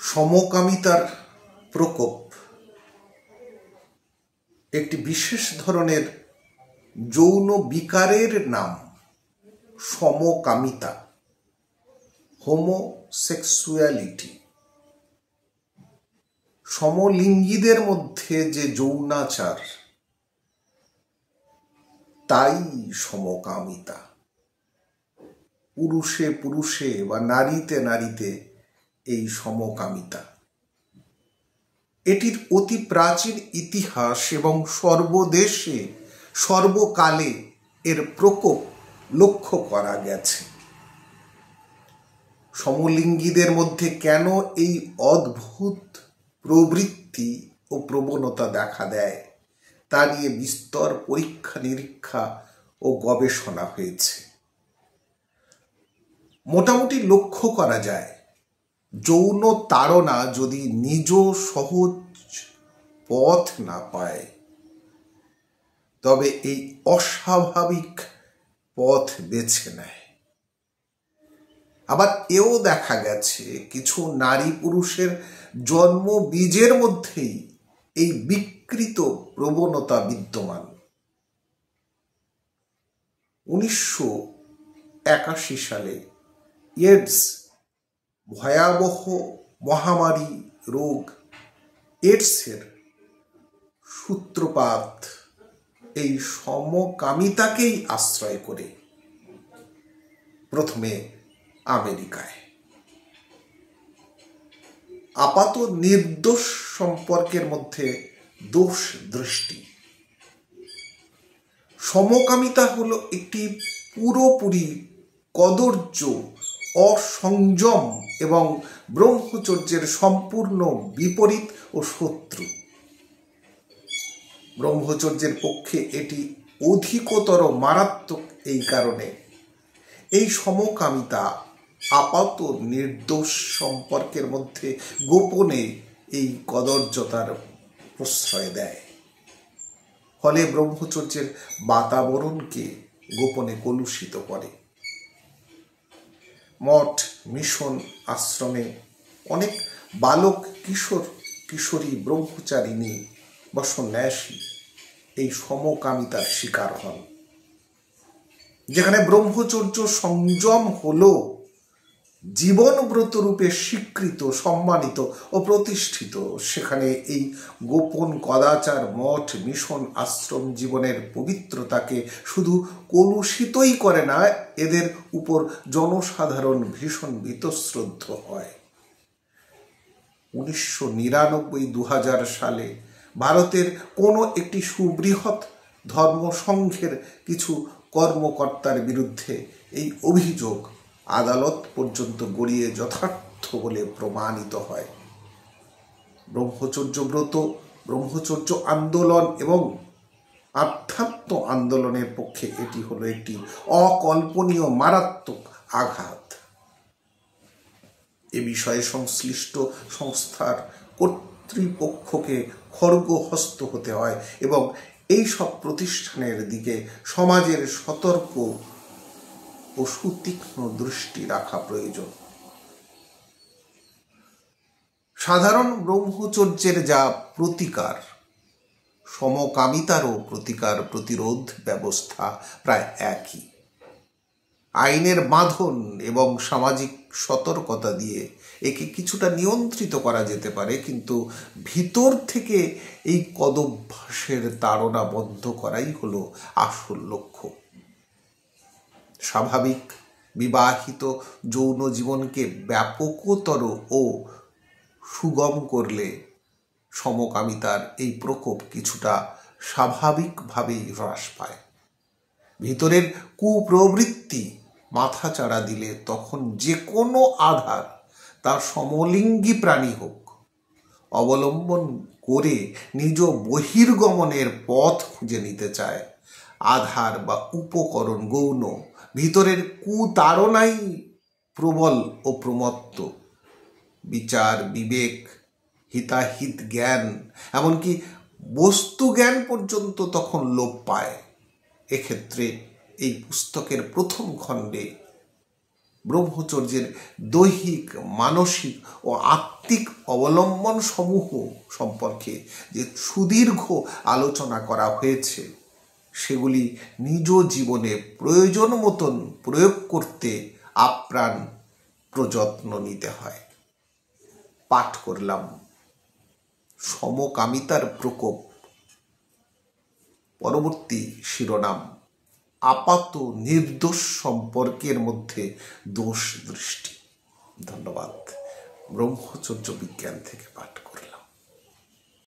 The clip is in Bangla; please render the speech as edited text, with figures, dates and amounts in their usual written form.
সমকামিতার প্রকোপ একটি বিশেষ ধরনের যৌন বিকারের নাম সমকামিতা, হোমোসেক্সুয়ালিটি। সমলিঙ্গীদের মধ্যে যে যৌনাচার, তাই সমকামিতা। পুরুষে পুরুষে বা নারীতে নারীতে এই সমকামিতা, এটির অতি প্রাচীন ইতিহাস এবং সর্বদেশে সর্বকালে এর প্রকোপ লক্ষ্য করা গেছে। সমলিঙ্গীদের মধ্যে কেন এই অদ্ভুত প্রবৃত্তি ও প্রবণতা দেখা দেয়, তা নিয়ে বিস্তর পরীক্ষা নিরীক্ষা ও গবেষণা হয়েছে। মোটামুটি লক্ষ্য করা যায়, যৌন তাড়না যদি নিজ সহজ পথ না পায়, তবে এই অস্বাভাবিক পথ বেছে নেয়। আবার এও দেখা গেছে, কিছু নারী পুরুষের জন্ম বীজের মধ্যেই এই বিকৃত প্রবণতা বিদ্যমান। 1981 সালে এইডস ভয়াবহ মহামারী রোগ এইডসের সূত্রপাত এই সমকামিতাকেই আশ্রয় করে। প্রথমে আমেরিকায়। আপাত নির্দোষ সম্পর্কের মধ্যে দোষ দৃষ্টি। সমকামিতা হলো একটি পুরোপুরি কদর্য, অসংযম এবং ব্রহ্মচর্যের সম্পূর্ণ বিপরীত ও শত্রু। ব্রহ্মচর্যের পক্ষে এটি অধিকতর মারাত্মক। এই কারণে এই সমকামিতা আপাত নির্দোষ সম্পর্কের মধ্যে গোপনে এই কদর্যতার প্রশ্রয় দেয়। ফলে ব্রহ্মচর্যের বাতাবরণকে গোপনে কলুষিত করে। মঠ, মিশন, আশ্রমে অনেক বালক, কিশোর কিশোরী, ব্রহ্মচারিণী বা সন্ন্যাসী এই সমকামিতার শিকার হন। যেখানে ব্রহ্মচর্য সংযম হলো জীবনব্রত রূপে স্বীকৃত, সম্মানিত ও প্রতিষ্ঠিত, সেখানে এই গোপন কদাচার মঠ, মিশন, আশ্রম জীবনের পবিত্রতাকে শুধু কলুষিতই করে না, এদের উপর জনসাধারণ ভীষণ বীতশ্রদ্ধ হয়। 1999-2000 সালে ভারতের কোনো একটি সুবৃহৎ ধর্মসংঘের কিছু কর্মকর্তার বিরুদ্ধে এই অভিযোগ আদালত পর্যন্ত গড়িয়ে যথার্থ বলে প্রমাণিত হয়। ব্রহ্মচর্য ব্রত, ব্রহ্মচর্য আন্দোলন এবং আধ্যাত্ম আন্দোলনের পক্ষে এটি হলো একটি অকল্পনীয় মারাত্মক আঘাত। এ বিষয়ে সংশ্লিষ্ট সংস্থার কর্তৃপক্ষকে খড়গহস্ত হতে হয় এবং এই সব প্রতিষ্ঠানের দিকে সমাজের সতর্ক ও সুতীক্ষ্ণ দৃষ্টি রাখা প্রয়োজন। সাধারণ ব্রহ্মচর্যের যা প্রতিকার, সমকামিতারও প্রতিকার প্রতিরোধ ব্যবস্থা প্রায় একই। আইনের বাঁধন এবং সামাজিক সতর্কতা দিয়ে একে কিছুটা নিয়ন্ত্রিত করা যেতে পারে, কিন্তু ভিতর থেকে এই কদভ্যাসের তাড়না বন্ধ করাই হলো আসল লক্ষ্য। স্বাভাবিক বিবাহিত যৌন জীবনকে ব্যাপকতর ও সুগম করলে সমকামিতার এই প্রকোপ কিছুটা স্বাভাবিকভাবেই হ্রাস পায়। ভিতরের কুপ্রবৃত্তি মাথাচাড়া দিলে তখন যে কোনো আধার, তার সমলিঙ্গী প্রাণী হোক, অবলম্বন করে নিজ বহির্গমনের পথ খুঁজে নিতে চায়। আধার বা উপকরণ গৌণ, ভিতরের কুতাড়নাই প্রবল ও প্রমত্ত। বিচার, বিবেক, হিতাহিত জ্ঞান, এমনকি বস্তু জ্ঞান পর্যন্ত তখন লোপ পায়। এক্ষেত্রে এই পুস্তকের প্রথম খণ্ডে ব্রহ্মচর্যের দৈহিক, মানসিক ও আত্মিক অবলম্বন সমূহ সম্পর্কে যে সুদীর্ঘ আলোচনা করা হয়েছে, সেগুলি নিজ জীবনে প্রয়োজন মতন প্রয়োগ করতে আপ্রাণ প্রযত্ন নিতে হয়। পাঠ করলাম সমকামিতার প্রকোপ। পরবর্তী শিরোনাম, আপাত নির্দোষ সম্পর্কের মধ্যে দোষ দৃষ্টি। ধন্যবাদ। ব্রহ্মচর্য বিজ্ঞান থেকে পাঠ।